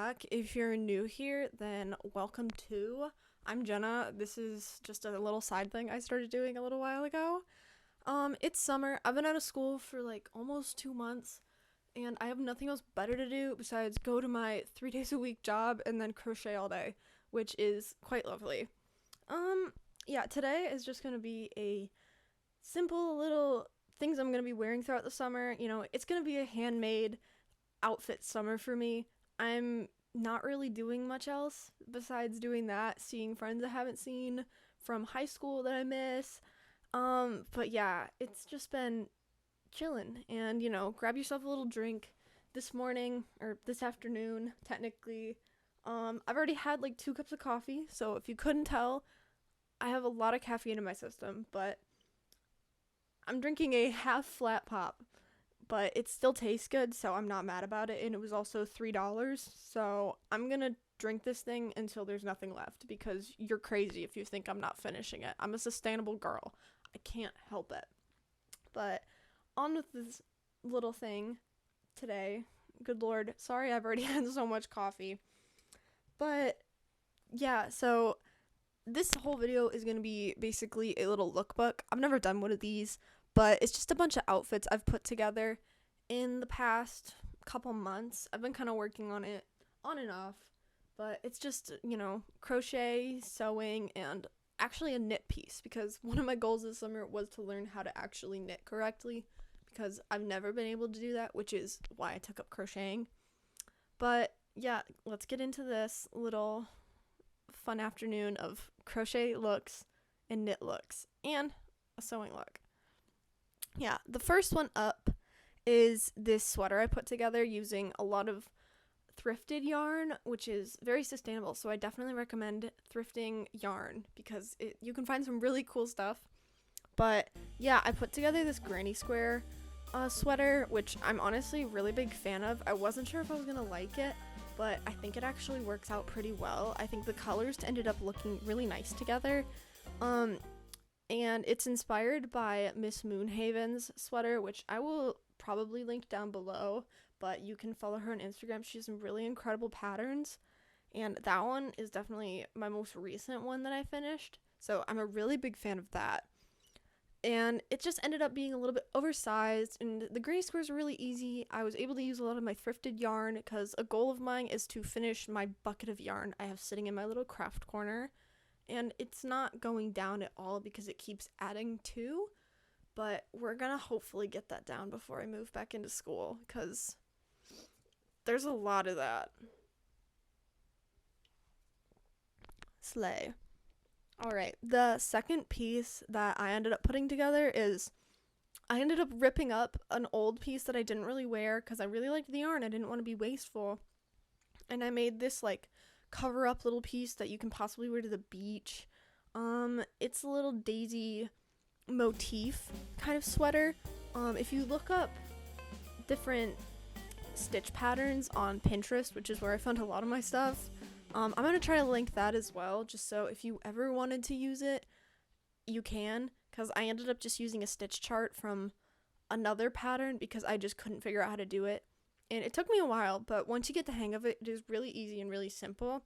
back. If you're new here, then welcome to. I'm Jenna. This is just a little side thing I started doing a little while ago. It's summer. I've been out of school for like almost 2 months, and I have nothing else better to do besides go to my 3 days a week job and then crochet all day, which is quite lovely. Yeah, today is just gonna be a simple little things I'm gonna be wearing throughout the summer. It's gonna be a handmade outfit summer for me. I'm not really doing much else besides doing that, seeing friends I haven't seen from high school that I miss. But yeah, it's just been chilling and, grab yourself a little drink this morning or this afternoon, technically. I've already had like 2 cups of coffee, so if you couldn't tell, I have a lot of caffeine in my system, but I'm drinking a half flat pop, but it still tastes good, so I'm not mad about it. And it was also $3, so I'm gonna drink this thing until there's nothing left, because you're crazy if you think I'm not finishing it. I'm a sustainable girl. I can't help it. But on with this little thing today. Good lord, sorry I've already had so much coffee. But yeah, so this whole video is gonna be basically a little lookbook. I've never done one of these, but it's just a bunch of outfits I've put together in the past couple months. I've been kind of working on it on and off, but it's just, crochet, sewing, and actually a knit piece, because one of my goals this summer was to learn how to actually knit correctly, because I've never been able to do that, which is why I took up crocheting. But yeah, let's get into this little fun afternoon of crochet looks and knit looks and a sewing look. Yeah, the first one up is this sweater I put together using a lot of thrifted yarn, which is very sustainable. So I definitely recommend thrifting yarn because you can find some really cool stuff. But yeah, I put together this granny square sweater, which I'm honestly a really big fan of. I wasn't sure if I was gonna like it, but I think it actually works out pretty well. I think the colors ended up looking really nice together. And it's inspired by Miss Moonhaven's sweater, which I will probably link down below, but you can follow her on Instagram. She has some really incredible patterns, and that one is definitely my most recent one that I finished, so I'm a really big fan of that. And it just ended up being a little bit oversized, and the granny squares are really easy. I was able to use a lot of my thrifted yarn, because a goal of mine is to finish my bucket of yarn I have sitting in my little craft corner. And it's not going down at all because it keeps adding to, but we're gonna hopefully get that down before I move back into school, because there's a lot of that. Slay. Alright, the second piece that I ended up putting together is, I ended up ripping up an old piece that I didn't really wear because I really liked the yarn. I didn't want to be wasteful. And I made this like cover up little piece that you can possibly wear to the beach. It's a little daisy motif kind of sweater. If you look up different stitch patterns on Pinterest, which is where I found a lot of my stuff, I'm gonna try to link that as well, just so if you ever wanted to use it, you can, because I ended up just using a stitch chart from another pattern because I just couldn't figure out how to do it. And it took me a while, but once you get the hang of it, it is really easy and really simple.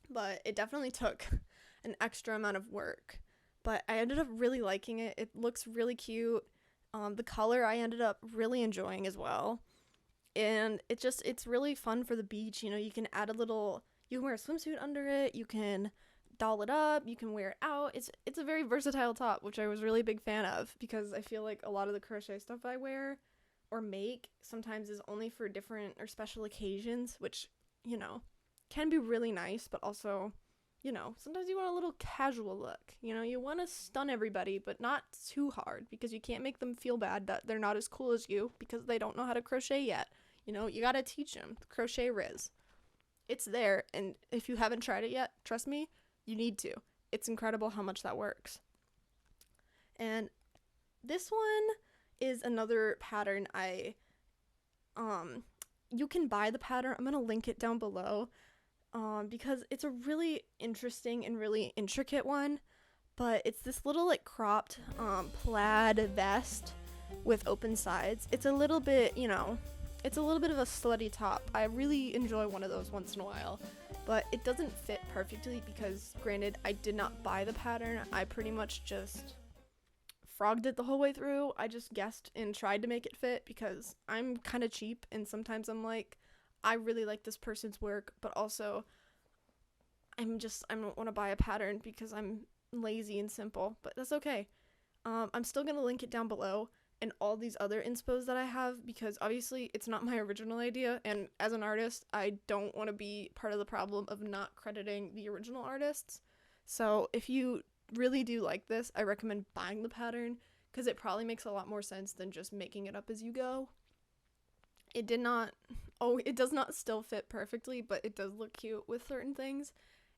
But it definitely took an extra amount of work. But I ended up really liking it. It looks really cute. The color I ended up really enjoying as well. And it's really fun for the beach. You can add you can wear a swimsuit under it. You can doll it up. You can wear it out. It's a very versatile top, which I was really a big fan of, because I feel like a lot of the crochet stuff I wear or make sometimes is only for different or special occasions, which, can be really nice, but also, sometimes you want a little casual look. You want to stun everybody, but not too hard, because you can't make them feel bad that they're not as cool as you because they don't know how to crochet yet. You gotta teach them the crochet riz. It's there, and if you haven't tried it yet, trust me, you need to. It's incredible how much that works. And this one is another pattern you can buy the pattern. I'm gonna link it down below, because it's a really interesting and really intricate one. But it's this little like cropped plaid vest with open sides. It's a little bit, It's a little bit of a slutty top. I really enjoy one of those once in a while, but it doesn't fit perfectly because, granted, I did not buy the pattern. I pretty much just frogged it the whole way through. I just guessed and tried to make it fit because I'm kind of cheap, and sometimes I'm like, I really like this person's work, but also I don't want to buy a pattern because I'm lazy and simple, but that's okay. I'm still gonna link it down below and all these other inspos that I have, because obviously it's not my original idea, and as an artist I don't want to be part of the problem of not crediting the original artists. So if you really do like this, I recommend buying the pattern because it probably makes a lot more sense than just making it up as you go. It does not still fit perfectly, but it does look cute with certain things.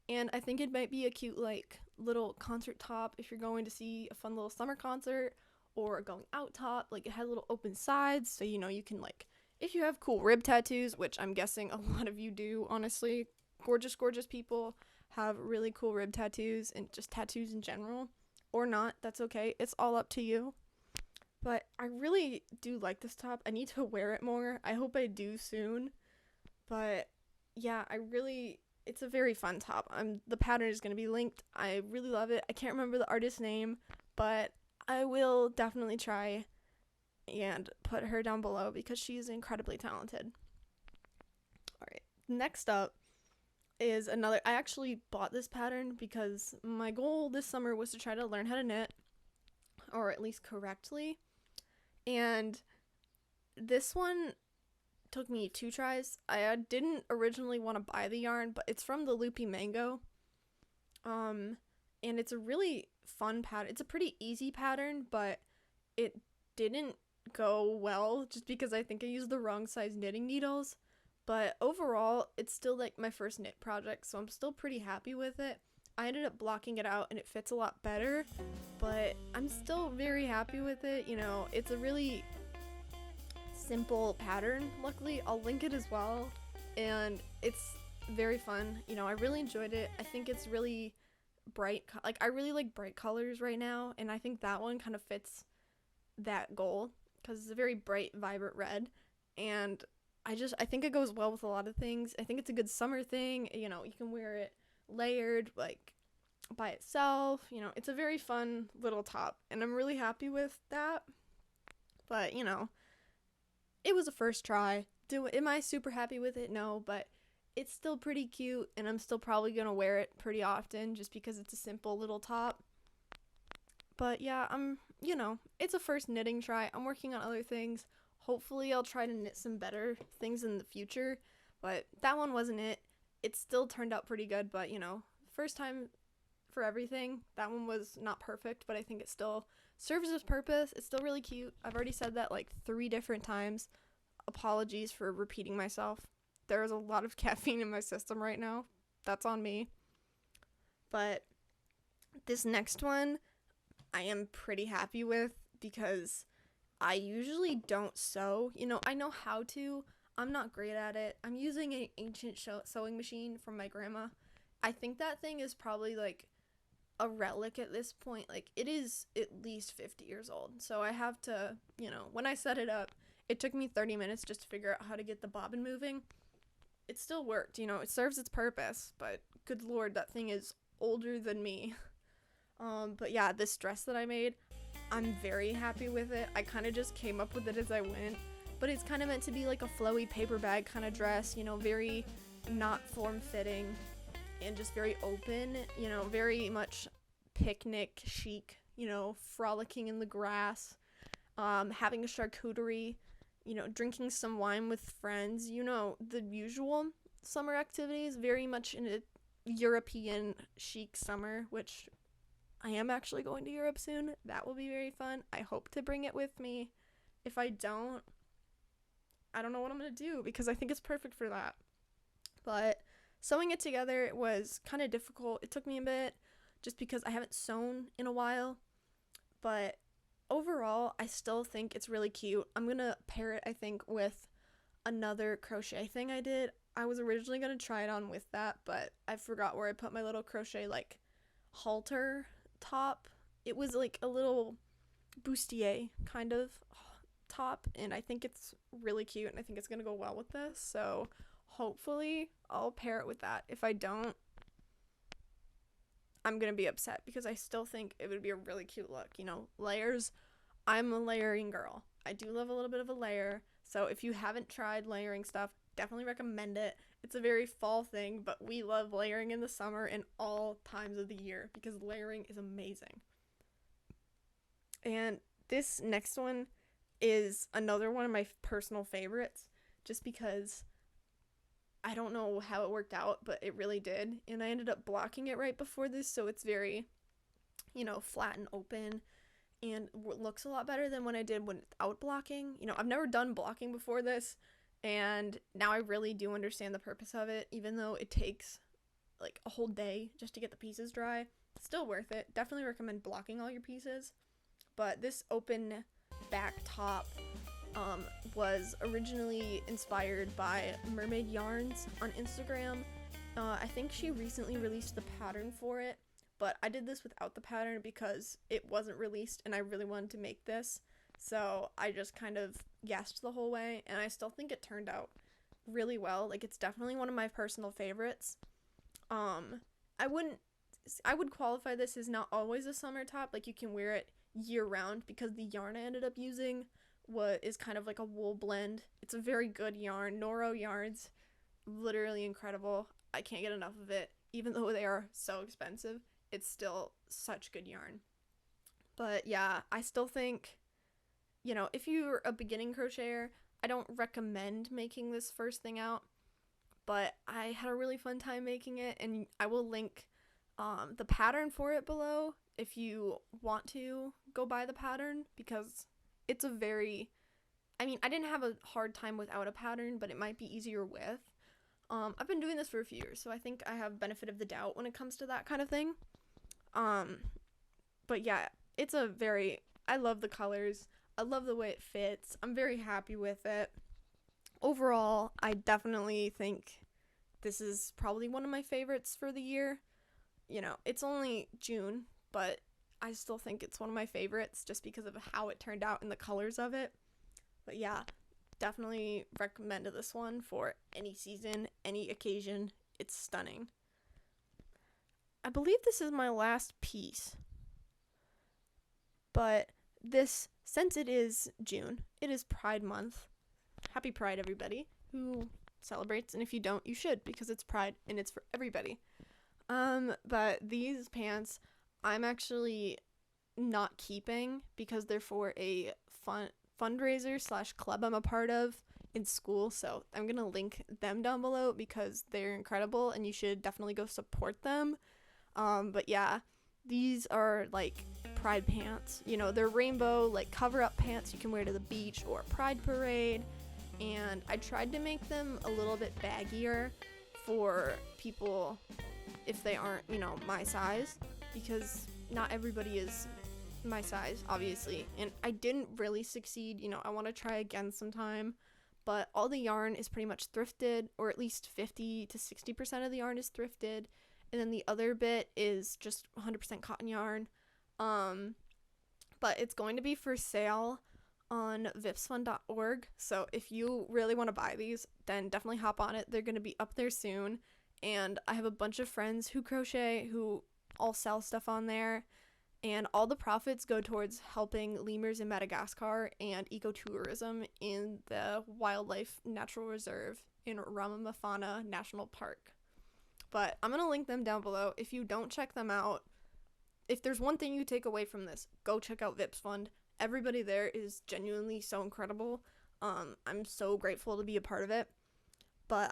And I think it might be a cute like little concert top if you're going to see a fun little summer concert, or a going out top. Like, it has little open sides, so you know you can, like, if you have cool rib tattoos, which I'm guessing a lot of you do, honestly, gorgeous people have really cool rib tattoos and just tattoos in general, or not, that's okay, it's all up to you. But I really do like this top. I need to wear it more. I hope I do soon. But yeah, it's a very fun top. The pattern is going to be linked. I really love it. I can't remember the artist's name, but I will definitely try and put her down below because she is incredibly talented. Alright, next up is another. I actually bought this pattern because my goal this summer was to try to learn how to knit, or at least correctly. And this one took me 2 tries. I didn't originally want to buy the yarn, but it's from the Loopy Mango. And it's a really fun pattern. It's a pretty easy pattern, but it didn't go well just because I think I used the wrong size knitting needles. But overall, it's still like my first knit project, so I'm still pretty happy with it. I ended up blocking it out and it fits a lot better, but I'm still very happy with it. You know, it's a really simple pattern. Luckily, I'll link it as well, and it's very fun. You know, I really enjoyed it. I think it's really bright. Like, I really like bright colors right now, and I think that one kind of fits that goal because it's a very bright, vibrant red, and I think it goes well with a lot of things. I think it's a good summer thing. You know, you can wear it layered, like, by itself. You know, it's a very fun little top, and I'm really happy with that. But, you know, it was a first try. Am I super happy with it? No, but it's still pretty cute, and I'm still probably gonna wear it pretty often just because it's a simple little top. But yeah, you know, it's a first knitting try. I'm working on other things. Hopefully I'll try to knit some better things in the future, but that one wasn't it. It still turned out pretty good, but you know, first time for everything. That one was not perfect, but I think it still serves its purpose. It's still really cute. I've already said that like 3 different times. Apologies for repeating myself. There is a lot of caffeine in my system right now. That's on me. But this next one I am pretty happy with because I usually don't sew. You know, I know how to. I'm not great at it. I'm using an ancient sewing machine from my grandma. I think that thing is probably like a relic at this point. Like, it is at least 50 years old. So I have to, you know, when I set it up, it took me 30 minutes just to figure out how to get the bobbin moving. It still worked, you know, it serves its purpose, but good lord, that thing is older than me. But yeah, this dress that I made, I'm very happy with it. I kind of just came up with it as I went, but it's kind of meant to be like a flowy paper bag kind of dress, you know, very not form-fitting and just very open, you know, very much picnic chic, you know, frolicking in the grass, having a charcuterie, you know, drinking some wine with friends, you know, the usual summer activities, very much in a European chic summer, which I am actually going to Europe soon. That will be very fun. I hope to bring it with me. If I don't know what I'm going to do because I think it's perfect for that. But sewing it together was kind of difficult. It took me a bit just because I haven't sewn in a while. But overall, I still think it's really cute. I'm going to pair it, I think, with another crochet thing I did. I was originally going to try it on with that, but I forgot where I put my little crochet, like, halter top. It was like a little bustier, kind of. Oh, top, and I think it's really cute, and I think it's gonna go well with this, so hopefully I'll pair it with that. If I don't, I'm gonna be upset because I still think it would be a really cute look. You know, layers, I'm a layering girl. I do love a little bit of a layer, so if you haven't tried layering stuff, definitely recommend it. It's a very fall thing, but we love layering in the summer and all times of the year because layering is amazing. And this next one is another one of my personal favorites, just because I don't know how it worked out, but it really did. And I ended up blocking it right before this, so it's very, you know, flat and open, and looks a lot better than when I did without blocking. You know, I've never done blocking before this, and now I really do understand the purpose of it, even though it takes like a whole day just to get the pieces dry. Still worth it. Definitely recommend blocking all your pieces. But this open back top was originally inspired by Mermaid Yarns on Instagram. I think she recently released the pattern for it, but I did this without the pattern because it wasn't released and I really wanted to make this. So I just kind of guessed the whole way, and I still think it turned out really well. Like, it's definitely one of my personal favorites. I would qualify this as not always a summer top. Like, you can wear it year round because the yarn I ended up using is kind of like a wool blend. It's a very good yarn. Noro yarns, literally incredible. I can't get enough of it. Even though they are so expensive, it's still such good yarn. But yeah, I still think, you know, if you're a beginning crocheter, I don't recommend making this first thing out, but I had a really fun time making it, and I will link the pattern for it below if you want to go buy the pattern, because it's a very, I mean, I didn't have a hard time without a pattern, but it might be easier with. I've been doing this for a few years, so I think I have benefit of the doubt when it comes to that kind of thing. But yeah, it's a very, I love the colors. I love the way it fits. I'm very happy with it. Overall, I definitely think this is probably one of my favorites for the year. You know, it's only June, but I still think it's one of my favorites just because of how it turned out and the colors of it. But yeah, definitely recommend this one for any season, any occasion. It's stunning. I believe this is my last piece. But this, since it is June, it is Pride Month. Happy Pride, everybody who celebrates, and if you don't, you should, because it's Pride and it's for everybody. But these pants I'm actually not keeping because they're for a fundraiser / club I'm a part of in school, so I'm gonna link them down below because they're incredible and you should definitely go support them. But yeah, these are like Pride pants. You know, they're rainbow, like cover-up pants you can wear to the beach or Pride parade, and I tried to make them a little bit baggier for people if they aren't, you know, my size, because not everybody is my size, obviously, and I didn't really succeed. You know, I want to try again sometime, but all the yarn is pretty much thrifted, or at least 50 to 60% of the yarn is thrifted, and then the other bit is just 100% cotton yarn. But it's going to be for sale on vipsfund.org, so if you really want to buy these, then definitely hop on it. They're going to be up there soon, and I have a bunch of friends who crochet who all sell stuff on there, and all the profits go towards helping lemurs in Madagascar and ecotourism in the Wildlife Natural Reserve in Ramamafana National Park. But I'm going to link them down below. If you don't check them out, if there's one thing you take away from this, go check out Vipsfund. Everybody there is genuinely so incredible. I'm so grateful to be a part of it. But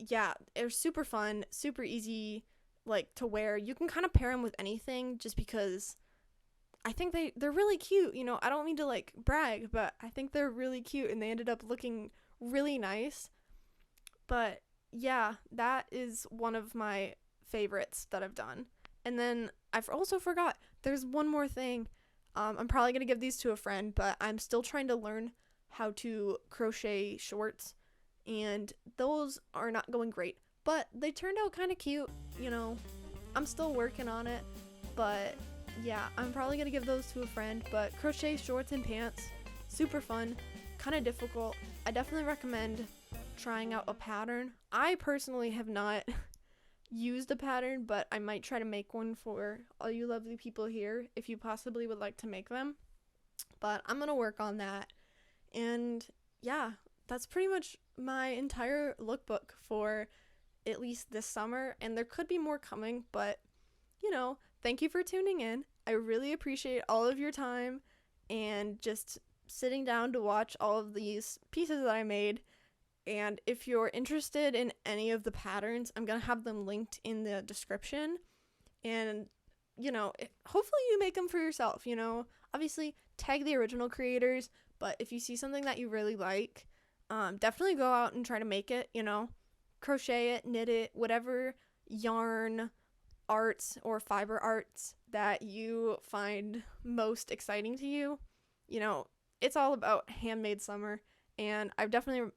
yeah, they're super fun, super easy, like, to wear. You can kind of pair them with anything just because I think they're really cute. You know, I don't mean to like brag, but I think they're really cute and they ended up looking really nice. But yeah, that is one of my favorites that I've done. And then I've also forgot, there's one more thing. I'm probably going to give these to a friend, but I'm still trying to learn how to crochet shorts, and those are not going great, but they turned out kind of cute. You know, I'm still working on it, but yeah, I'm probably going to give those to a friend. But crochet shorts and pants, super fun, kind of difficult. I definitely recommend trying out a pattern. I personally have not used a pattern, but I might try to make one for all you lovely people here if you possibly would like to make them. But I'm gonna work on that. And yeah, that's pretty much my entire lookbook for at least this summer, and there could be more coming, but thank you for tuning in. I really appreciate all of your time and just sitting down to watch all of these pieces that I made. And if you're interested in any of the patterns, I'm going to have them linked in the description. And, hopefully you make them for yourself, Obviously, tag the original creators, but if you see something that you really like, definitely go out and try to make it, crochet it, knit it, whatever yarn arts or fiber arts that you find most exciting to you. It's all about handmade summer, and I've definitely,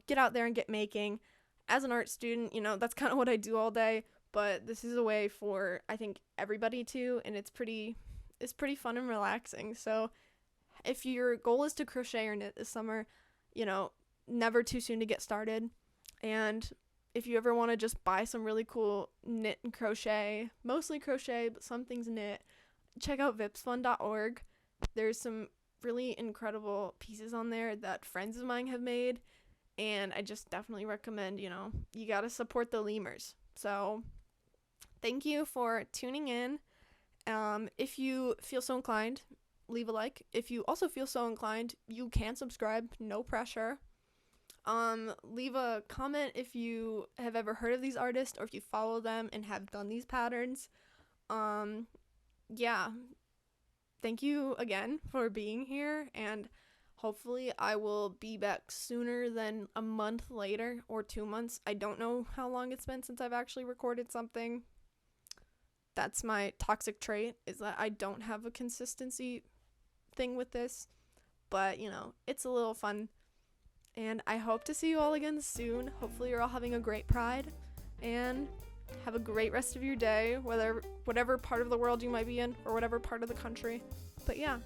get out there and get making. As an art student, that's kind of what I do all day, but this is a way for, I think, everybody to, and it's pretty fun and relaxing. So if your goal is to crochet or knit this summer, never too soon to get started. And if you ever want to just buy some really cool knit and crochet, mostly crochet, but some things knit, check out vipsfun.org. There's some really incredible pieces on there that friends of mine have made, and I just definitely recommend, you gotta support the lemurs. So thank you for tuning in. If you feel so inclined, leave a like. If you also feel so inclined, you can subscribe, no pressure. Leave a comment if you have ever heard of these artists or if you follow them and have done these patterns. Yeah. Thank you again for being here, and hopefully I will be back sooner than a month later or 2 months. I don't know how long it's been since I've actually recorded something. That's my toxic trait, is that I don't have a consistency thing with this, but it's a little fun. And I hope to see you all again soon. Hopefully you're all having a great Pride, and have a great rest of your day, whatever part of the world you might be in or whatever part of the country. But yeah,